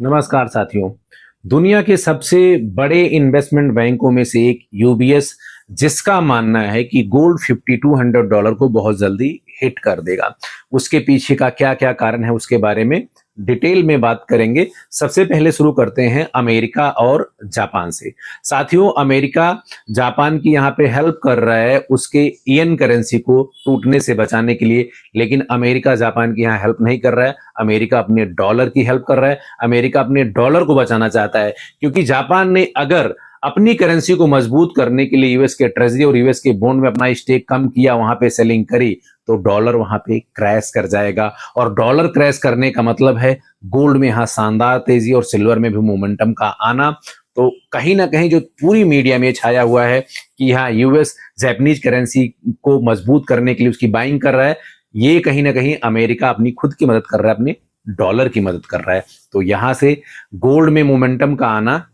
नमस्कार साथियों। दुनिया के सबसे बड़े इन्वेस्टमेंट बैंकों में से एक यूबीएस, जिसका मानना है कि गोल्ड $5200 को बहुत जल्दी हिट कर देगा। उसके पीछे का क्या क्या कारण है उसके बारे में डिटेल में बात करेंगे। सबसे पहले शुरू करते हैं अमेरिका और जापान से। साथियों, अमेरिका जापान की यहाँ पे हेल्प कर रहा है उसके ईएन करेंसी को टूटने से बचाने के लिए, लेकिन अमेरिका जापान की यहाँ हेल्प नहीं कर रहा है। अमेरिका अपने डॉलर की हेल्प कर रहा है। अमेरिका अपने डॉलर को बचाना चाहता है, क्योंकि जापान ने अगर अपनी करेंसी को मजबूत करने के लिए यूएस के ट्रेजरी और यूएस के बॉन्ड में अपना स्टेक कम किया, वहां पे सेलिंग करी, तो डॉलर वहां पे क्रैश कर जाएगा। और डॉलर क्रैश करने का मतलब है गोल्ड में यहां शानदार तेजी और सिल्वर में भी मोमेंटम का आना। तो कहीं ना कहीं जो पूरी मीडिया में छाया हुआ है कि यहाँ यूएस जैपनीज करेंसी को मजबूत करने के लिए उसकी बाइंग कर रहा है, ये कहीं ना कहीं अमेरिका अपनी खुद की मदद कर रहा है, अपने डॉलर की मदद कर रहा है। तो यहां से गोल्ड में मोमेंटम का आना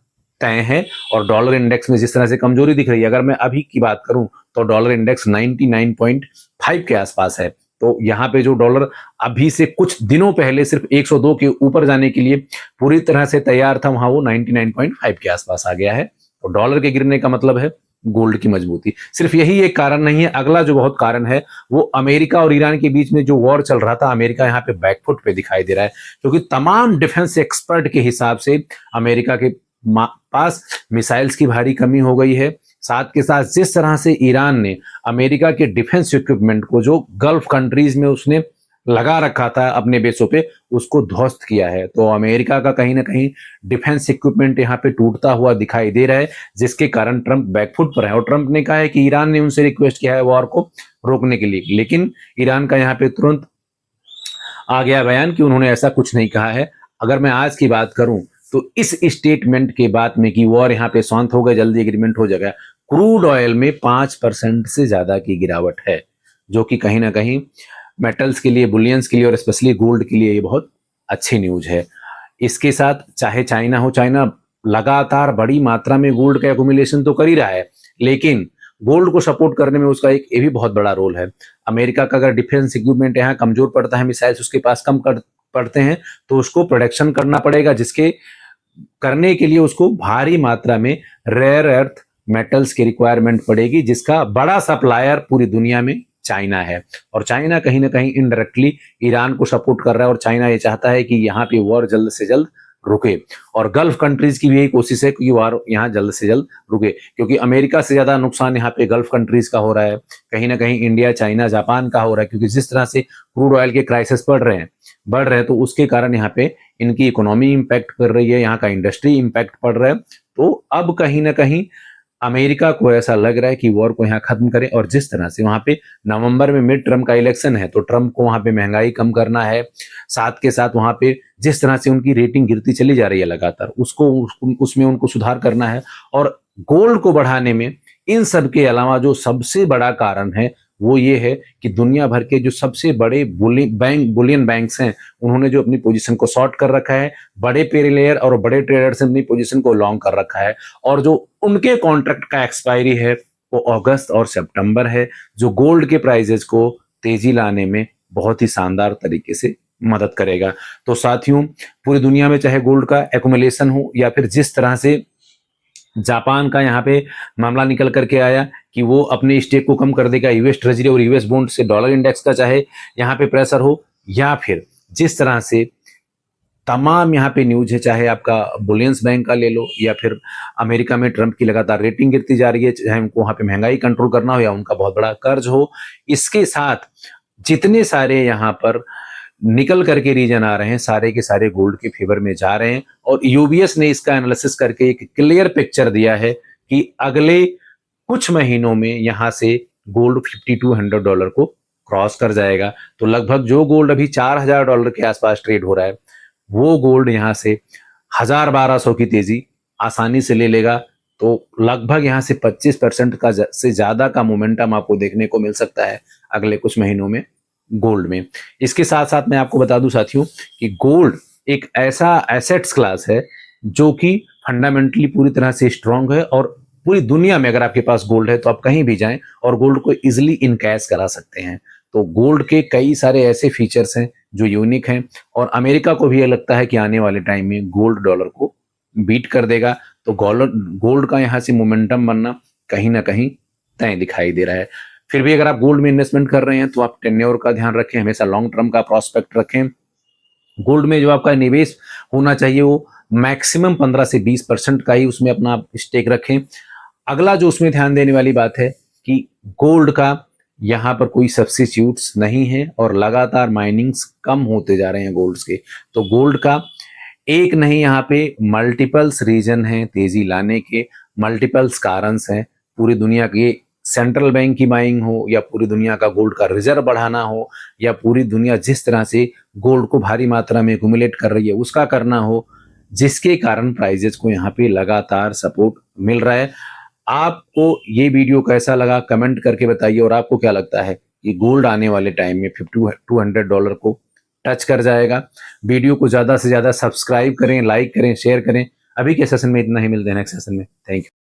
तय है। और डॉलर इंडेक्स में जिस तरह से कमजोरी दिख रही है, अगर मैं अभी की बात करूं तो डॉलर इंडेक्स 99.5 के आसपास है। तो यहाँ पे जो डॉलर अभी से कुछ दिनों पहले सिर्फ 102 के ऊपर जाने के लिए पूरी तरह से तैयार था, वहां वो 99.5 के आसपास आ गया है। तो डॉलर के गिरने का मतलब है गोल्ड की मजबूती। सिर्फ यही एक कारण नहीं है, अगला जो बहुत कारण है वो अमेरिका और ईरान के बीच में जो वॉर चल रहा था, अमेरिका यहाँ पे बैकफुट पे दिखाई दे रहा है, क्योंकि तमाम डिफेंस एक्सपर्ट के हिसाब से अमेरिका के पास मिसाइल्स की भारी कमी हो गई है। साथ के साथ जिस तरह से ईरान ने अमेरिका के डिफेंस इक्विपमेंट को जो गल्फ कंट्रीज में उसने लगा रखा था अपने बेसों पे, उसको ध्वस्त किया है। तो अमेरिका का कहीं ना कहीं डिफेंस इक्विपमेंट यहाँ पे टूटता हुआ दिखाई दे रहा है, जिसके कारण ट्रंप बैकफुट पर है। और ट्रंप ने कहा है कि ईरान ने उनसे रिक्वेस्ट किया है वॉर को रोकने के लिए, लेकिन ईरान का यहाँ पे तुरंत आ गया बयान कि उन्होंने ऐसा कुछ नहीं कहा है। अगर मैं आज की बात करूं तो इस स्टेटमेंट के बाद में कि वॉर यहाँ पे शांत हो गए, जल्दी एग्रीमेंट हो जाएगा, क्रूड ऑयल में 5% से ज्यादा की गिरावट है, जो कि कहीं ना कहीं मेटल्स के लिए, बुलियंस के लिए और स्पेशली गोल्ड के लिए ये बहुत अच्छी न्यूज है। इसके साथ चाहे चाइना हो, चाइना लगातार बड़ी मात्रा में गोल्ड का एकुमुलेशन तो कर ही रहा है, लेकिन गोल्ड को सपोर्ट करने में उसका एक ये भी बहुत बड़ा रोल है। अमेरिका का अगर डिफेंस इक्विपमेंट यहाँ कमजोर पड़ता है, मिसाइल्स उसके पास कम पड़ते हैं, तो उसको प्रोडक्शन करना पड़ेगा, जिसके करने के लिए उसको भारी मात्रा में रेयर अर्थ मेटल्स की रिक्वायरमेंट पड़ेगी, जिसका बड़ा सप्लायर पूरी दुनिया में चाइना है। और चाइना कहीं ना कहीं इनडायरेक्टली ईरान को सपोर्ट कर रहा है, और चाइना ये चाहता है कि यहाँ पे वॉर जल्द से जल्द रुके। और गल्फ कंट्रीज की भी यही कोशिश है कि वॉर यहाँ जल्द से जल्द रुके, क्योंकि अमेरिका से ज्यादा नुकसान यहाँ पे गल्फ कंट्रीज का हो रहा है, कहीं ना कहीं इंडिया, चाइना, जापान का हो रहा है, क्योंकि जिस तरह से क्रूड ऑयल के क्राइसिस बढ़ रहे हैं, तो उसके कारण यहाँ पे इनकी इकोनॉमी इंपैक्ट कर रही है, यहाँ का इंडस्ट्री इंपैक्ट पड़ रहा है। तो अब कहीं ना कहीं अमेरिका को ऐसा लग रहा है कि वॉर को यहाँ खत्म करें। और जिस तरह से वहां पे नवंबर में मिड टर्म का इलेक्शन है, तो ट्रंप को वहां पे महंगाई कम करना है, साथ के साथ वहां पे जिस तरह से उनकी रेटिंग गिरती चली जा रही है लगातार, उसमें उनको सुधार करना है। और गोल्ड को बढ़ाने में इन सब के अलावा जो सबसे बड़ा कारण है वो ये है कि दुनिया भर के जो सबसे बड़े बुलियन बैंक्स हैं, उन्होंने जो अपनी पोजीशन को शॉर्ट कर रखा है, बड़े पेरिलेयर और बड़े ट्रेडर्स ने अपनी पोजीशन को लॉन्ग कर रखा है। और जो उनके कॉन्ट्रैक्ट का एक्सपायरी है वो अगस्त और सितंबर है, जो गोल्ड के प्राइजेस को तेजी लाने में बहुत ही शानदार तरीके से मदद करेगा। तो साथियों, पूरी दुनिया में चाहे गोल्ड का एक्युमुलेशन हो या फिर जिस तरह से जापान का यहाँ पे मामला निकल करके आया कि वो अपने स्टेक को कम कर देगा यूएस ट्रेजरी और यूएस बॉन्ड से, डॉलर इंडेक्स का चाहे यहाँ पे प्रेशर हो, या फिर जिस तरह से तमाम यहाँ पे न्यूज है, चाहे आपका बुलियंस बैंक का ले लो, या फिर अमेरिका में ट्रंप की लगातार रेटिंग गिरती जा रही है, चाहे उनको वहां पे महंगाई कंट्रोल करना हो या उनका बहुत बड़ा कर्ज हो, इसके साथ जितने सारे यहाँ पर निकल करके रीजन आ रहे हैं, सारे के सारे गोल्ड के फेवर में जा रहे हैं। और यूबीएस ने इसका एनालिसिस करके एक क्लियर पिक्चर दिया है कि अगले कुछ महीनों में यहां से गोल्ड $5200 को क्रॉस कर जाएगा। तो लगभग जो गोल्ड अभी $4000 के आसपास ट्रेड हो रहा है, वो गोल्ड यहां से 1000-1200 की तेजी आसानी से ले लेगा। तो लगभग यहां से 25% का से ज्यादा का मोमेंटम आपको देखने को मिल सकता है अगले कुछ महीनों में गोल्ड में। इसके साथ साथ मैं आपको बता दूं साथियों कि गोल्ड एक ऐसा एसेट्स क्लास है जो कि फंडामेंटली पूरी तरह से स्ट्रांग है, और पूरी दुनिया में अगर आपके पास गोल्ड है तो आप कहीं भी जाएं और गोल्ड को इजिली इनकैश करा सकते हैं। तो गोल्ड के कई सारे ऐसे फीचर्स हैं जो यूनिक हैं, और अमेरिका को भी ये लगता है कि आने वाले टाइम में गोल्ड डॉलर को बीट कर देगा। तो गोल्ड का यहाँ से मोमेंटम बनना कहीं ना कहीं तय दिखाई दे रहा है। फिर भी अगर आप गोल्ड में इन्वेस्टमेंट कर रहे हैं तो आप टेन्योर का ध्यान रखें, हमेशा लॉन्ग टर्म का प्रोस्पेक्ट रखें। गोल्ड में जो आपका निवेश होना चाहिए वो मैक्सिमम 15 से 20% का ही उसमें अपना स्टेक रखें। अगला जो उसमें ध्यान देने वाली बात है कि गोल्ड का यहाँ पर कोई सब्स्टिट्यूट्स नहीं है और लगातार माइनिंग्स कम होते जा रहे हैं गोल्ड्स के। तो गोल्ड का एक नहीं, यहाँ पे मल्टीपल्स रीजन हैं तेजी लाने के, मल्टीपल्स कारणस हैं। पूरी दुनिया के सेंट्रल बैंक की बाइंग हो, या पूरी दुनिया का गोल्ड का रिजर्व बढ़ाना हो, या पूरी दुनिया जिस तरह से गोल्ड को भारी मात्रा में एक्यूमुलेट कर रही है उसका करना हो, जिसके कारण प्राइजेस को यहाँ पे लगातार सपोर्ट मिल रहा है। आपको ये वीडियो कैसा लगा कमेंट करके बताइए, और आपको क्या लगता है कि गोल्ड आने वाले टाइम में $5200 को टच कर जाएगा? वीडियो को ज्यादा से ज्यादा सब्सक्राइब करें, लाइक करें, शेयर करें। अभी के सेशन में इतना ही, मिलते हैं नेक्स्ट सेशन में। Thank you.